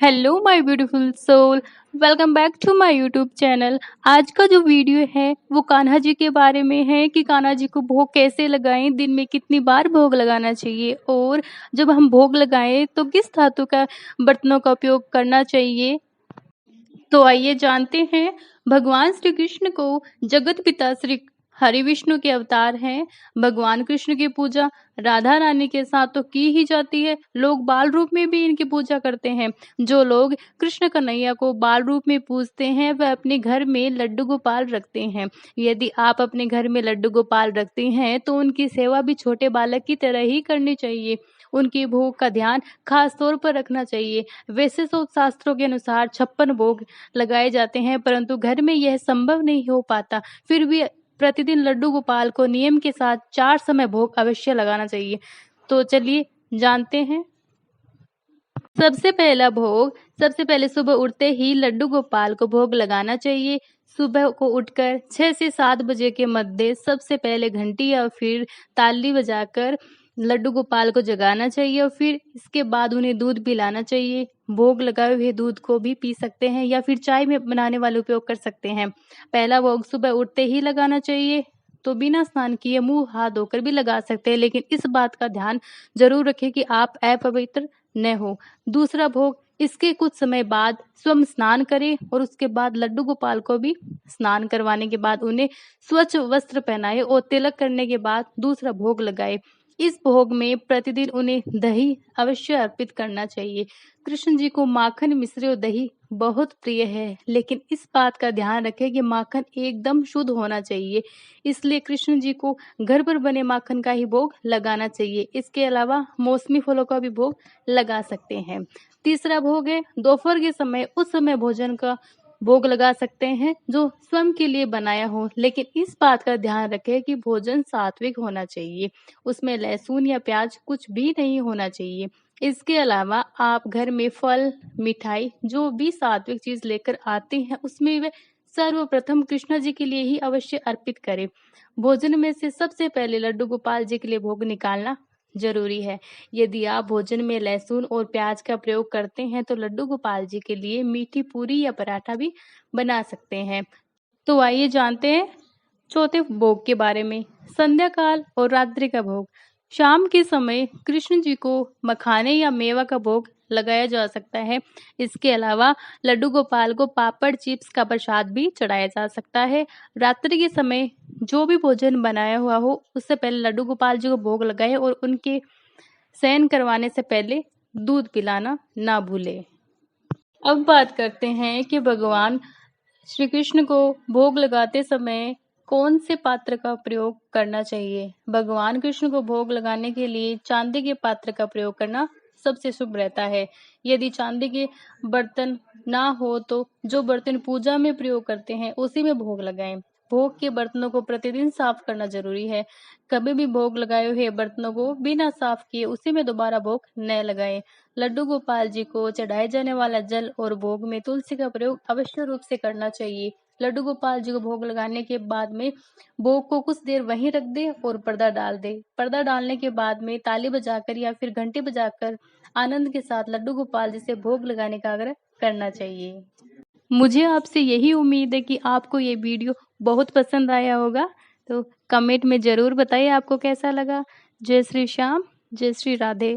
Hello my beautiful soul. Welcome back to my YouTube channel. आज का जो video है वो कान्हा जी के बारे में है कि कान्हा जी को भोग कैसे लगाएं, दिन में कितनी बार भोग लगाना चाहिए और जब हम भोग लगाएं तो किस धातु का बर्तनों का उपयोग करना चाहिए। तो आइए जानते हैं। भगवान श्री कृष्ण को जगत पिता श्री हरि विष्णु के अवतार हैं। भगवान कृष्ण की पूजा राधा रानी के साथ तो की ही जाती है, लोग बाल रूप में भी इनकी पूजा करते हैं। जो लोग कृष्ण कन्हैया को बाल रूप में पूजते हैं वह अपने घर में लड्डू गोपाल रखते हैं। यदि आप अपने घर में लड्डू गोपाल रखते हैं तो उनकी सेवा भी छोटे बालक की तरह ही करनी चाहिए। उनकी भोग का ध्यान खास तौर पर रखना चाहिए। वैसे तो शास्त्रों के अनुसार 56 भोग लगाए जाते हैं, परंतु घर में यह संभव नहीं हो पाता। फिर भी प्रतिदिन लड्डू गोपाल को नियम के साथ 4 समय भोग अवश्य लगाना चाहिए। तो चलिए जानते हैं। सबसे पहले सुबह उठते ही लड्डू गोपाल को भोग लगाना चाहिए। सुबह को उठकर 6 से 7 बजे के मध्य सबसे पहले घंटी या फिर ताली बजाकर लड्डू गोपाल को जगाना चाहिए और फिर इसके बाद उन्हें दूध पिलाना चाहिए। भोग लगाए हुए दूध को भी पी सकते हैं या फिर चाय में बनाने वाले उपयोग कर सकते हैं। पहला भोग सुबह उठते ही लगाना चाहिए, तो बिना स्नान किए मुंह हाथ धोकर भी लगा सकते हैं, लेकिन इस बात का ध्यान जरूर रखें कि आप अपवित्र न हो। दूसरा भोग इसके कुछ समय बाद स्वयं स्नान करें और उसके बाद लड्डू गोपाल को भी स्नान करवाने के बाद उन्हें स्वच्छ वस्त्र पहनाए और तिलक करने के बाद दूसरा भोग लगाए। इस भोग में प्रतिदिन उन्हें दही अवश्य अर्पित करना चाहिए। कृष्ण जी को माखन मिश्री और दही बहुत प्रिय है, लेकिन इस बात का ध्यान रखें कि माखन एकदम शुद्ध होना चाहिए, इसलिए कृष्ण जी को घर पर बने माखन का ही भोग लगाना चाहिए। इसके अलावा मौसमी फलों का भी भोग लगा सकते हैं। तीसरा भोग है दोपहर के समय, उस समय भोजन का भोग लगा सकते हैं जो स्वयं के लिए बनाया हो, लेकिन इस बात का ध्यान रखें कि भोजन सात्विक होना चाहिए, उसमें लहसुन या प्याज कुछ भी नहीं होना चाहिए। इसके अलावा आप घर में फल, मिठाई जो भी सात्विक चीज लेकर आते हैं उसमें वे सर्वप्रथम कृष्ण जी के लिए ही अवश्य अर्पित करें। भोजन में से सबसे पहले लड्डू गोपाल जी के लिए भोग निकालना जरूरी है। यदि आप भोजन में लहसुन और प्याज का प्रयोग करते हैं तो लड्डू गोपाल जी के लिए मीठी पूरी या पराठा भी बना सकते हैं। तो आइए जानते हैं चौथे भोग के बारे में। संध्या काल और रात्रि का भोग। शाम के समय कृष्ण जी को मखाने या मेवा का भोग लगाया जा सकता है। इसके अलावा लड्डू गोपाल को पापड़ चिप्स का प्रसाद भी चढ़ाया जा सकता है। रात्रि के समय जो भी भोजन बनाया हुआ हो उससे पहले लड्डू गोपाल जी को भोग लगाए और उनके शयन करवाने से पहले दूध पिलाना ना भूले। अब बात करते हैं कि भगवान श्री कृष्ण को भोग लगाते समय कौन से पात्र का प्रयोग करना चाहिए। भगवान कृष्ण को भोग लगाने के लिए चांदी के पात्र का प्रयोग करना सबसे शुभ रहता है। यदि चांदी के बर्तन ना हो तो जो बर्तन पूजा में प्रयोग करते हैं उसी में भोग लगाएं। भोग के बर्तनों को प्रतिदिन साफ करना जरूरी है। कभी भी भोग लगाए हुए बर्तनों को बिना साफ किए उसी में दोबारा भोग न लगाएं। लड्डू गोपाल जी को चढ़ाए जाने वाला जल और भोग में तुलसी का प्रयोग अवश्य रूप से करना चाहिए। लड्डू गोपाल जी को भोग लगाने के बाद में भोग को कुछ देर वहीं रख दे और पर्दा डाल दे। पर्दा डालने के बाद में ताली बजाकर या फिर घंटी बजाकर आनंद के साथ लड्डू गोपाल जी से भोग लगाने का आग्रह करना चाहिए। मुझे आपसे यही उम्मीद है कि आपको ये वीडियो बहुत पसंद आया होगा, तो कमेंट में जरूर बताइए आपको कैसा लगा। जय श्री श्याम, जय श्री राधे।